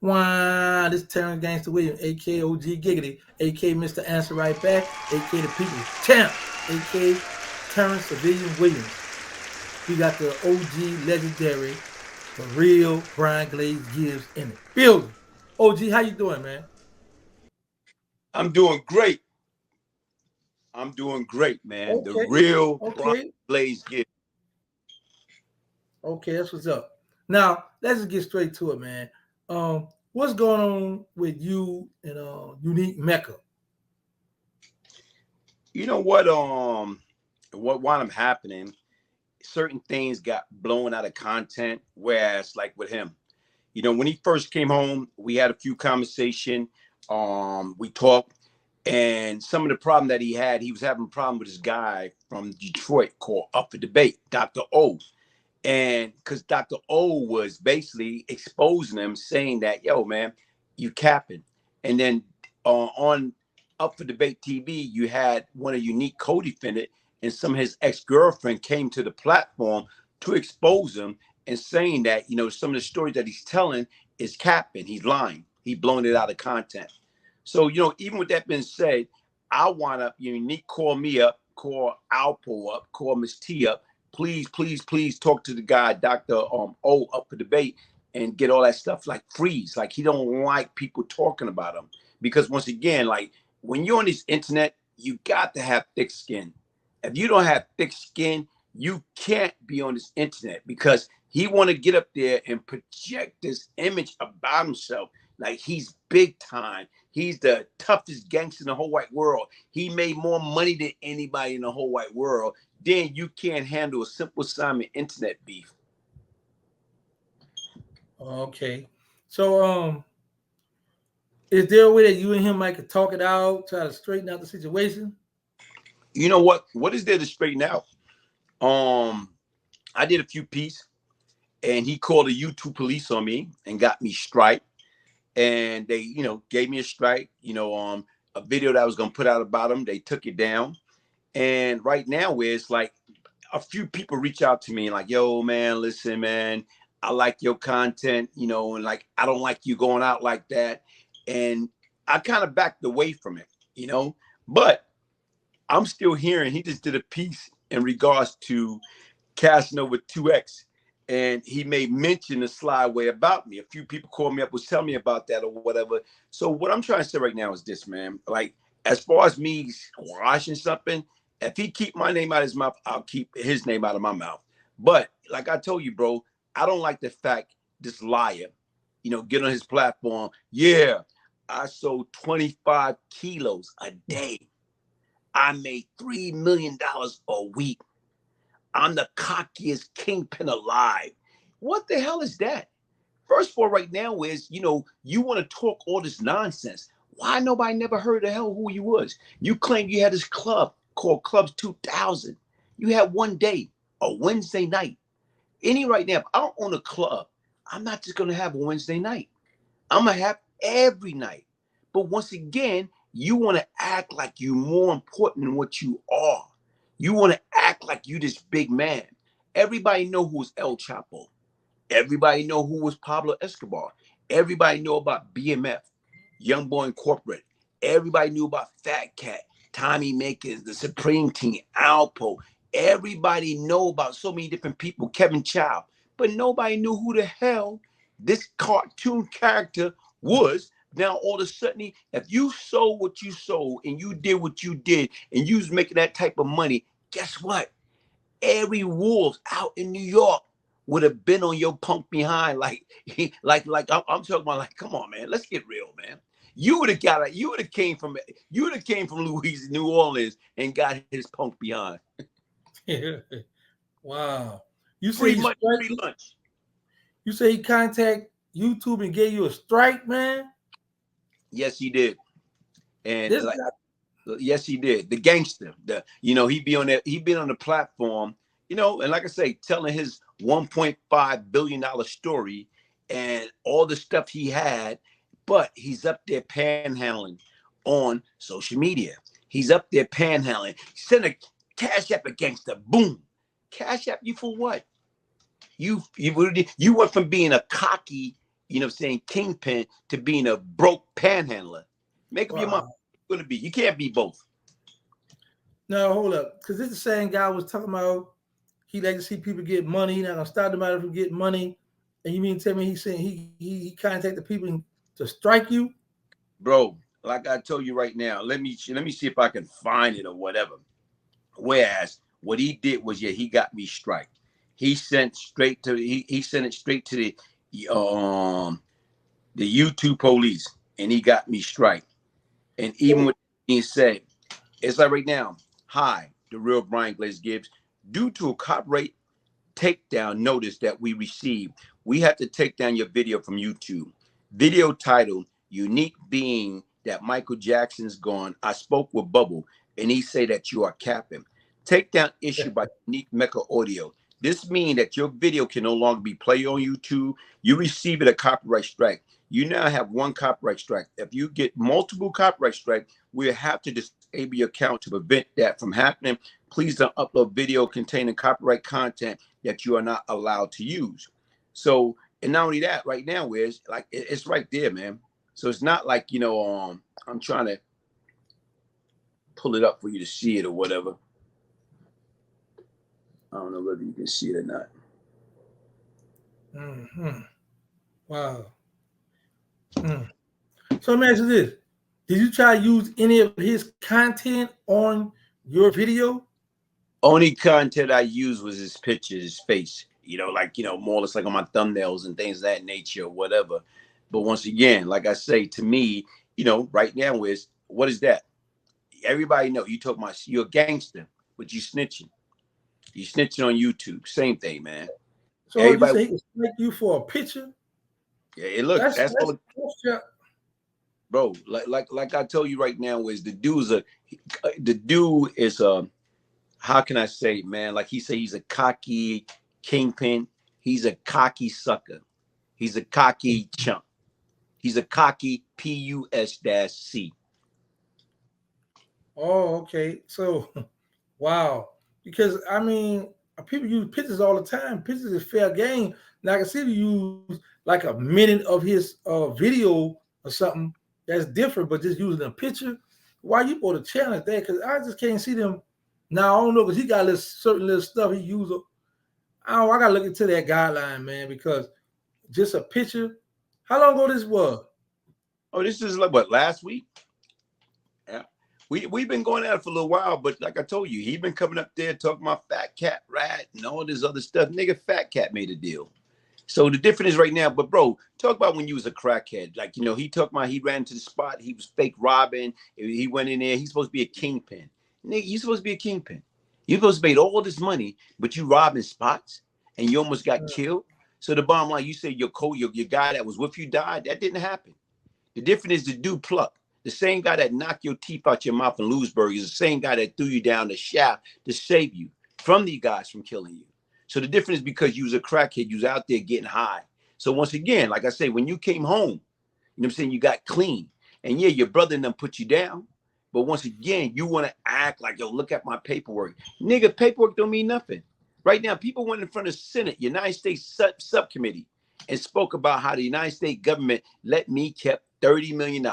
Wow, this Terrance Gangsta Williams, aka OG Giggity, aka Mr. Answer Right Back, aka the People's Champ, aka Terrance Civilian Williams. We got the OG legendary, the real Brian Glaze Gibbs in the building. OG, how you doing, man? I'm doing great. I'm doing great, man. The Okay, real Brian okay, Glaze Gibbs. okay. That's what's up. Now let's just get straight to it, man. What's going on with you and Unique Mecca? You know what wound up happening? Certain things got blown out of content. Whereas, like with him, when he first came home, we had a few conversation. We talked, and some of the problem that he was having a problem with this guy from Detroit called Up for Debate, Dr. O. And because Dr. O was basically exposing him, saying that, yo, man, you capping. And then on Up for Debate TV, you had one of Unique co-defendant, and some of his ex-girlfriend came to the platform to expose him and saying that, some of the stories that he's telling is capping. He's lying. He blown it out of content. So, even with that being said, I want to, Unique call me up, call Alpo up, call Miss T up. Please talk to the guy, Dr. O, Up for Debate, and get all that stuff like freeze. Like, he don't like people talking about him. Because once again, like, when you're on this internet, you got to have thick skin. If you don't have thick skin, you can't be on this internet, because he want to get up there and project this image about himself. Like, he's big time. He's the toughest gangster in the whole wide world. He made more money than anybody in the whole wide world. Then you can't handle a simple Simon internet beef. Okay, so is there a way that you and him might could talk it out, try to straighten out the situation? You know what? What is there to straighten out? I did a few pieces, and he called the YouTube police on me and got me strike. And they, gave me a strike. A video that I was gonna put out about him, they took it down. And right now, it's like a few people reach out to me and like, yo, man, listen, man, I like your content, and like, I don't like you going out like that. And I kind of backed away from it, but I'm still hearing he just did a piece in regards to Casanova 2X. And he made mention the slide way about me. A few people called me up, was telling me about that or whatever. So what I'm trying to say right now is this, man. Like, as far as me squashing something, if he keep my name out of his mouth, I'll keep his name out of my mouth. But like I told you, bro, I don't like the fact this liar, get on his platform. Yeah, I sold 25 kilos a day. I made $3 million a week. I'm the cockiest kingpin alive. What the hell is that? First of all, right now is, you want to talk all this nonsense. Why nobody never heard the hell who you was? You claimed you had this club called Clubs 2000. You had one day, a Wednesday night. Right now, if I don't own a club, I'm not just going to have a Wednesday night. I'm going to have every night. But once again, you want to act like you're more important than what you are. You want to act like you this big man. Everybody know who was El Chapo. Everybody know who was Pablo Escobar. Everybody know about BMF, Young Boy Incorporated. Everybody knew about Fat Cat, Tommy Makers, the Supreme Team, Alpo. Everybody know about so many different people, Kevin Chow. But nobody knew who the hell this cartoon character was. Now, all of a sudden, if you sold what you sold and you did what you did and you was making that type of money, guess what? Every wolf out in New York would have been on your punk behind. Like I'm talking about, like, come on, man, let's get real, man. You would have came from Louisiana, New Orleans, and got his punk behind. Wow. You say Free he money, strike? free lunch. You say he contact YouTube and gave you a strike, man? Yes, he did. And This guy, yes, he did. The gangster, he be on there. He been on the platform, and like I say, telling his $1.5 billion story and all the stuff he had, but he's up there panhandling on social media. He's up there panhandling. Send a cash app a gangster. Boom. Cash app you for what? You went from being a cocky you know what I'm saying, kingpin to being a broke panhandler. Make up your mind. Wow. Going to be. You can't be both. Now hold up, because this is the same guy was talking about. He like to see people get money. He not gonna stop them out from getting money. And you mean to tell me he's saying he contacted people to strike you? Bro, like I told you right now, let me see if I can find it or whatever. Whereas what he did was, yeah, he got me strike. He sent straight to he sent it straight to the YouTube police, and he got me strike. And even with being said, it's like right now, hi, the real Brian Glaze Gibbs. Due to a copyright takedown notice that we received, we have to take down your video from YouTube. Video titled "Unique Being That Michael Jackson's Gone." I spoke with Bubble, and he say that you are capping. Takedown issued by Unique Mecca Audio. This means that your video can no longer be played on YouTube. You receive a copyright strike. You now have one copyright strike. If you get multiple copyright strikes, we have to disable your account to prevent that from happening. Please don't upload video containing copyright content that you are not allowed to use. So, and not only that, right now, is like it's right there, man. So it's not like, you know, I'm trying to pull it up for you to see it or whatever. I don't know whether you can see it or not. Mm-hmm. Wow. Mm. So let me ask you this: did you try to use any of his content on your video? Only content I used was his picture, his face. You know, like, you know, more or less like on my thumbnails and things of that nature or whatever. But once again, like I say, to me, you know, right now is, what is that? Everybody know you talk about you're a gangster, but you snitching. You snitching on YouTube. Same thing, man. So Everybody, you say he can strike you for a picture? yeah, look, that's all. That's Bro, like I told you right now, is the dude is how can I say, man? Like he said, he's a cocky kingpin. He's a cocky sucker. He's a cocky chump. He's a cocky PUS-C. Oh, okay. So, wow. Because I mean, people use pictures all the time. Pictures is fair game. Now I can see you use like a minute of his video or something that's different, but just using a picture. Why you put a challenge there? Because I just can't see them. Now I don't know, because he got this certain little stuff he uses. I gotta look into that guideline, man, because just a picture. How long ago this was? Oh, this is like what, last week? Yeah. We've been going at it for a little while, but like I told you, he been coming up there talking about Fat Cat Rat and all this other stuff. Nigga, Fat Cat made a deal. So the difference is right now, but bro, talk about when you was a crackhead. Like, you know, he talked about he ran to the spot, he was fake robbing, he went in there, he's supposed to be a kingpin. Nigga, you supposed to be a kingpin. You supposed to make all this money, but you robbing spots and you almost got killed. So the bottom line, you say your guy that was with you died. That didn't happen. The difference is the dude pluck. The same guy that knocked your teeth out your mouth in Lewisburg is the same guy that threw you down the shaft to save you from these guys from killing you. So the difference is because you was a crackhead, you was out there getting high. So once again, like I say, when you came home, you know what I'm saying, you got clean. And yeah, your brother and them put you down. But once again, you want to act like, yo, look at my paperwork. Nigga, paperwork don't mean nothing. Right now, people went in front of the Senate, United States subcommittee, and spoke about how the United States government let me kept $30 million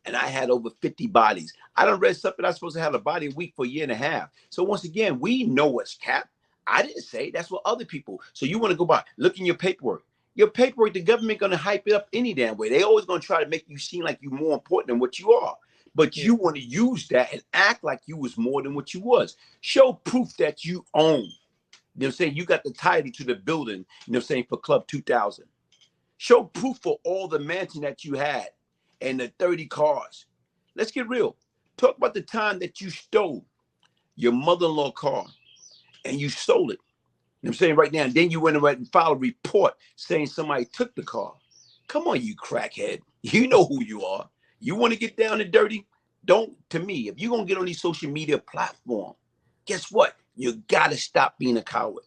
and I had over 50 bodies. I done read something I was supposed to have a body a week for a year and a half. So once again, we know what's capped. I didn't say, that's what other people. So you want to go by, look in your paperwork. Your paperwork, the government going to hype it up any damn way. They always going to try to make you seem like you're more important than what you are. But you want to use that and act like you was more than what you was. Show proof that you own. You know what I'm saying? You got the title to the building, you know what I'm saying, for Club 2000. Show proof for all the mansion that you had and the 30 cars. Let's get real. Talk about the time that you stole your mother-in-law car and you stole it. You know what I'm saying, right now. And then you went and filed a report saying somebody took the car. Come on, you crackhead. You know who you are. You want to get down and dirty? Don't, to me, if you're going to get on these social media platforms, guess what? You got to stop being a coward.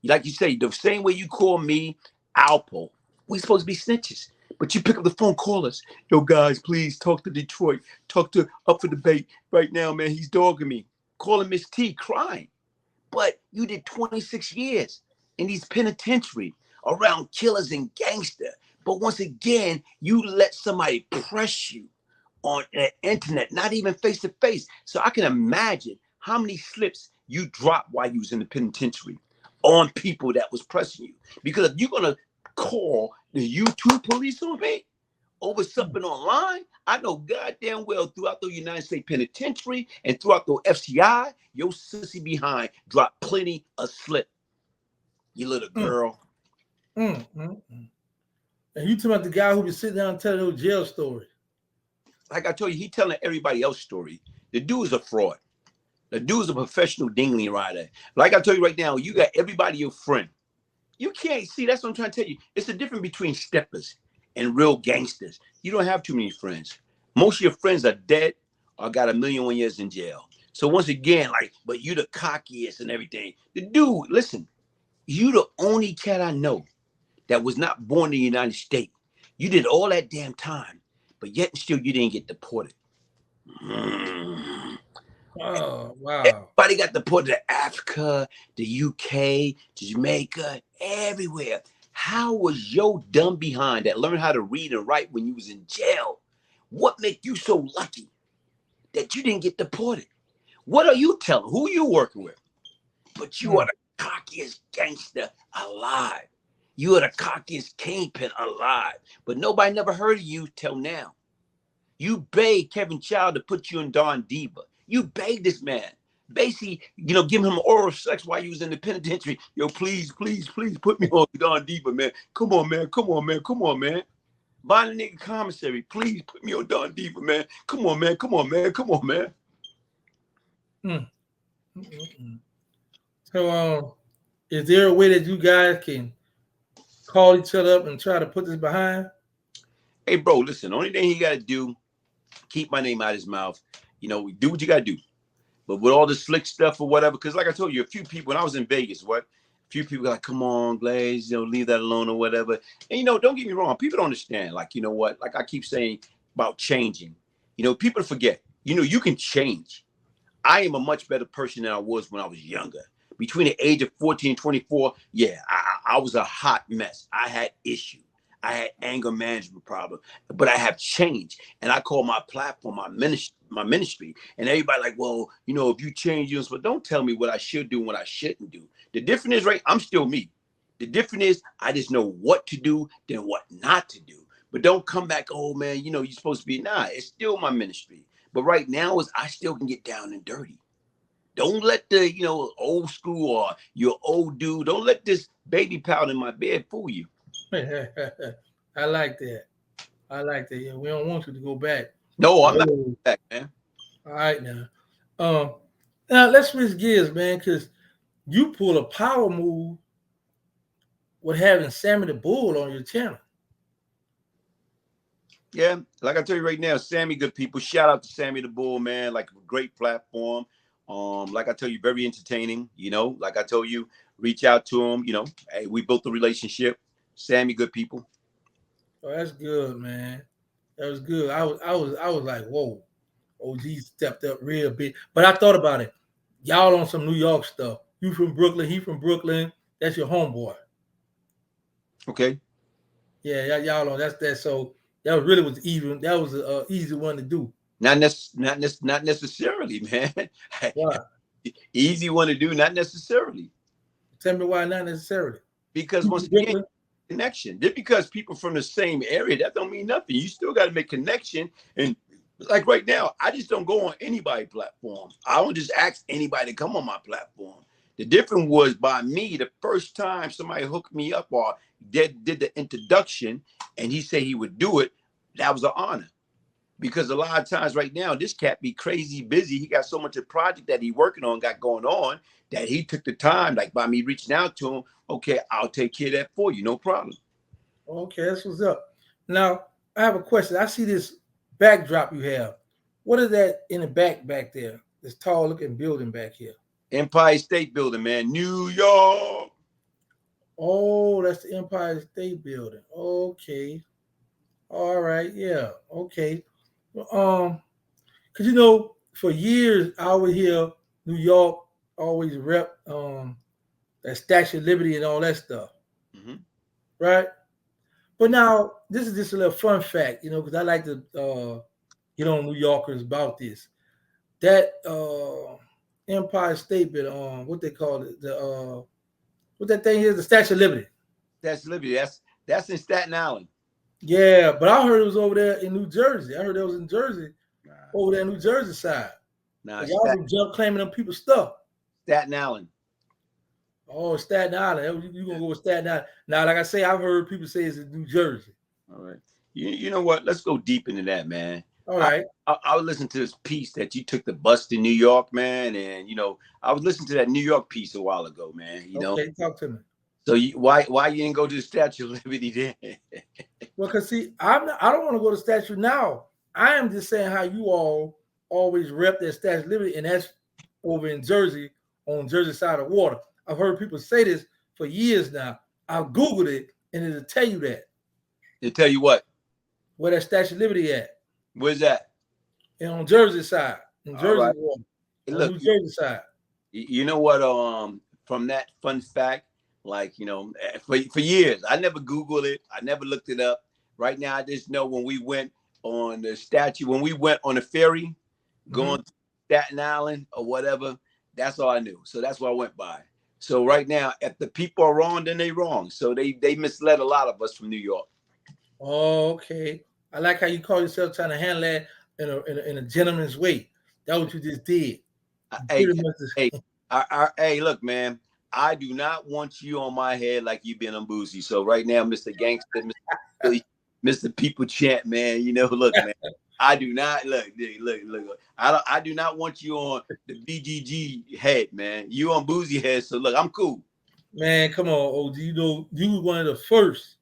Like you say, the same way you call me Alpo, we supposed to be snitches. But you pick up the phone, call us. Yo, guys, please talk to Detroit. Talk to Up for Debate. Right now, man, he's dogging me. Calling Miss T, crying. But you did 26 years in these penitentiary around killers and gangster. But once again, you let somebody press you on the internet, not even face to face. So I can imagine how many slips you dropped while you was in the penitentiary on people that was pressing you. Because if you're gonna call the YouTube police on me over something online, I know goddamn well throughout the United States Penitentiary and throughout the FCI, your sissy behind dropped plenty of slip. You little girl. And you talking about the guy who be sitting down and telling those jail stories. Like I told you, he telling everybody else's story. The dude is a fraud. The dude is a professional dingly rider. Like I told you right now, you got everybody your friend. You can't see, that's what I'm trying to tell you. It's the difference between steppers and real gangsters. You don't have too many friends. Most of your friends are dead or got 1,000,001 years in jail. So once again, like, but you the cockiest and everything. The dude, listen, you the only cat I know that was not born in the United States. You did all that damn time, but yet still you didn't get deported. Oh, wow. Everybody got deported to Africa, the UK, to Jamaica, everywhere. How was your dumb behind that learned how to read and write when you was in jail? What made you so lucky that you didn't get deported? What are you telling? Who are you working with? But you are the cockiest gangster alive. You are the cockiest kingpin alive. But nobody never heard of you till now. You begged Kevin Child to put you in Don Diva. You begged this man. Basically, give him oral sex while you was in the penitentiary. Yo, please, please, please put me on Don Diva, man. Come on, man. Come on, man. Come on, man. Buy the nigga commissary. Please put me on Don Diva, man. Come on, man. Come on, man. Come on, man. So, is there a way that you guys can call each other up and try to put this behind? Hey, bro, listen. The only thing he got to do, keep my name out of his mouth. Do what you got to do. But with all the slick stuff or whatever, because like I told you, a few people, when I was in Vegas, a few people were like, come on, Glaze, leave that alone or whatever. And, don't get me wrong. People don't understand. Like, you know what? Like I keep saying about changing. People forget. You can change. I am a much better person than I was when I was younger. Between the age of 14 and 24, yeah, I was a hot mess. I had issues. I had anger management problems, but I have changed. And I call my platform my ministry. And everybody like, well, if you change, but don't tell me what I should do and what I shouldn't do. The difference is, right, I'm still me. The difference is I just know what to do than what not to do. But don't come back, oh man, you're supposed to be, nah, it's still my ministry. But right now is I still can get down and dirty. Don't let the, old school or your old dude, don't let this baby powder in my bed fool you. I like that. Yeah, we don't want you to go back. No, I'm not going back, man. All right, now. Now let's switch gears, man, because you pull a power move with having Sammy the Bull on your channel. Yeah, like I tell you right now, Sammy, good people. Shout out to Sammy the Bull, man. Like a great platform. Like I tell you, very entertaining. Like I told you, reach out to him. Hey, we built a relationship. Sammy, good people. Oh, that's good, man. That was good. I was like, whoa, OG stepped up real big. But I thought about it. Y'all on some New York stuff. You from Brooklyn, he from Brooklyn. That's your homeboy. Okay. Yeah, y'all on that. So that really was even. That was an easy one to do. Not necessarily, man. Why? Easy one to do, not necessarily. Tell me why not necessarily. Because once again, connection. Just because people from the same area, that don't mean nothing. You still got to make connection. And like right now, I just don't go on anybody's platform. I don't just ask anybody to come on my platform. The difference was by me, the first time somebody hooked me up or did the introduction and he said he would do it, that was an honor. Because a lot of times right now, this cat be crazy busy. He got so much of project that he working on, got going on, that he took the time, like by me reaching out to him, okay, I'll take care of that for you, no problem. Okay, that's what's up. Now, I have a question. I see this backdrop you have. What is that in the back there? This tall looking building back here. Empire State Building, man. New York. Oh, that's the Empire State Building. Okay. All right. Yeah. Okay. Because for years I would hear New York always rep that Statue of Liberty and all that stuff. Mm-hmm. Right? But now this is just a little fun fact, because I like to get on New Yorkers about this. That Empire State Building, what they call it, what that thing is, the Statue of Liberty. That's Liberty. That's in Staten Island. Yeah, but I heard it was over there in New Jersey. I heard it was in Jersey, over there in New Jersey side. Nah, y'all some jump claiming them people's stuff. Staten Island. Oh, Staten Island. You gonna go with Staten Island? Now, like I say, I've heard people say it's in New Jersey. All right. You know what? Let's go deep into that, man. All right. I was listening to this piece that you took the bus to New York, man, and I was listening to that New York piece a while ago, man. Okay, talk to me. So why you didn't go to the Statue of Liberty then? Well, because see, I don't want to go to the statue now. I am just saying how you all always rep that Statue of Liberty, and that's over in Jersey, on Jersey side of water. I've heard people say this for years now. I've Googled it, and it'll tell you that. It'll tell you what? Where that Statue of Liberty at? Where's that? And on Jersey side. In Jersey right. water. Look, New Jersey side. You know what? From that fun fact, like, for years, I never Googled it. I never looked it up. Right now, I just know when we went on the statue, when we went on the ferry, going to Staten Island or whatever, that's all I knew. So that's what I went by. So right now, if the people are wrong, then they wrong. So they misled a lot of us from New York. Oh, okay. I like how you call yourself trying to handle that in a gentleman's way. That's what you just did. Hey, look, man. I do not want you on my head like you've been on Boozy. So right now, Mr. Gangsta, Mr. People Champ, man. Look, man. I do not look. I do not want you on the BGG head, man. You on Boozy head. So look, I'm cool. Man, come on, OG. You were one of the first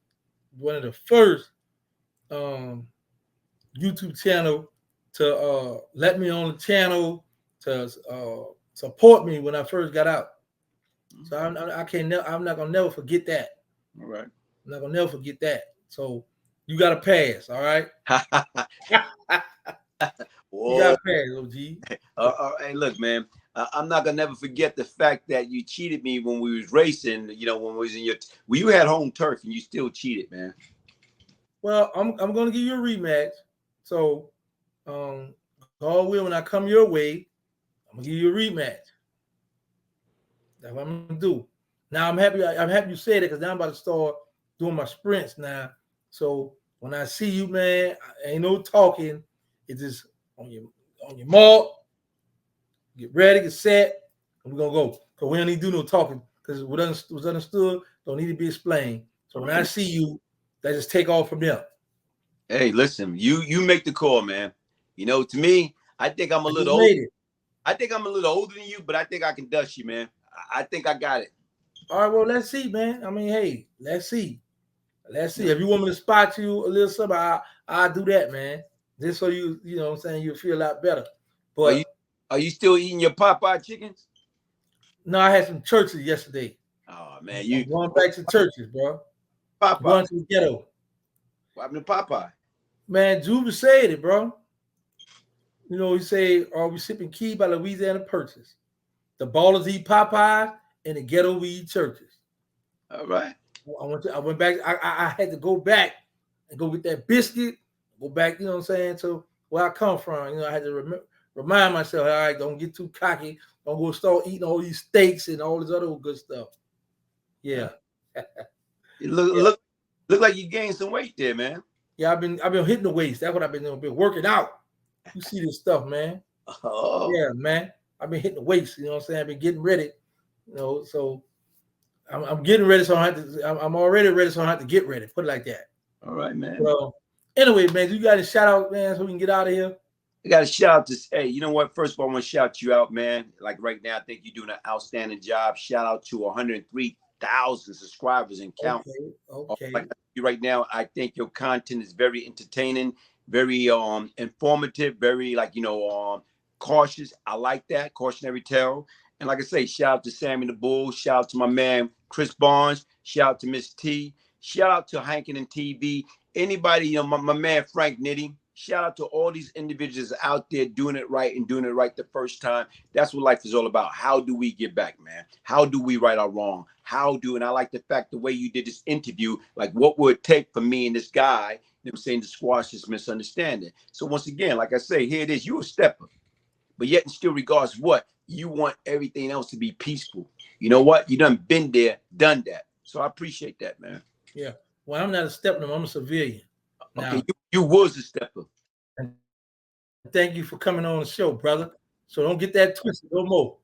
YouTube channel to let me on the channel to support me when I first got out. So I'm not gonna never forget that. All right. I'm not gonna never forget that. So you got to pass, all right? You got to pass, OG. Hey, look, man. I'm not gonna never forget the fact that you cheated me when we was racing. When we was in you had home turf and you still cheated, man. Well, I'm gonna give you a rematch. So, God will, when I come your way, I'm gonna give you a rematch. That's what I'm gonna do. Now I'm happy you said it, because now I'm about to start doing my sprints now. So when I see you, man, ain't no talking. It's just on your mark, get ready, get set, and we're gonna go. Because we don't need to do no talking, because what's understood don't need to be explained. So when I see you, let's just take off from there. Hey, listen, you make the call, man. To me, I think I'm a little old. I think I'm a little older than you, but I think I can dust you, man. I think I got it. All right, well, let's see, man. I mean, hey, let's see. Let's see. If you want me to spot you a little something, I'll do that, man. Just so you know what I'm saying, you'll feel a lot better. But are you still eating your Popeye chickens? No, I had some churches yesterday. Oh, man. I'm going back to churches, bro. Popeye. Going to the ghetto. What happened to Popeye? Man, Juba said it, bro. He said, "Are we sipping key by Louisiana Purchase? The ballers eat Popeye, and the ghetto we eat churches." All right. I went back. I had to go back and go get that biscuit. Go back, to where I come from. I had to remind myself, all right, don't get too cocky. Don't go start eating all these steaks and all this other good stuff. Yeah. You look like you gained some weight there, man. Yeah, I've been hitting the weights. That's what I've been doing. Been working out. You see this stuff, man. Oh. Yeah, man. I've been hitting the weights. I've been getting ready. So I'm getting ready. So I'm already ready. So I don't have to get ready. Put it like that. All right, man. So anyway, man, you got a shout out, man, so we can get out of here. I got a shout out to, hey, you know what? First of all, I want to shout you out, man. Like right now, I think you're doing an outstanding job. Shout out to 103,000 subscribers and count. Okay. Like right now, I think your content is very entertaining, very informative, very cautious. I like that, cautionary tale. And like I say, shout out to Sammy the Bull. Shout out to my man Chris Barnes. Shout out to Miss T. Shout out to Hankin and TV. Anybody, my man Frank Nitty. Shout out to all these individuals out there doing it right and doing it right the first time. That's what life is all about. How do we get back, man? How do we right our wrong? how do, and I like the fact the way you did this interview, like what would it take for me and this guy, you know what I'm saying, to squash this misunderstanding. So once again, like I say, here it is, you a stepper, but yet in still regards what? You want everything else to be peaceful. You know what? You done been there, done that. So I appreciate that, man. Yeah. Well, I'm not a stepper, I'm a civilian. Okay, Now, you was a stepper. Thank you for coming on the show, brother. So don't get that twisted no more.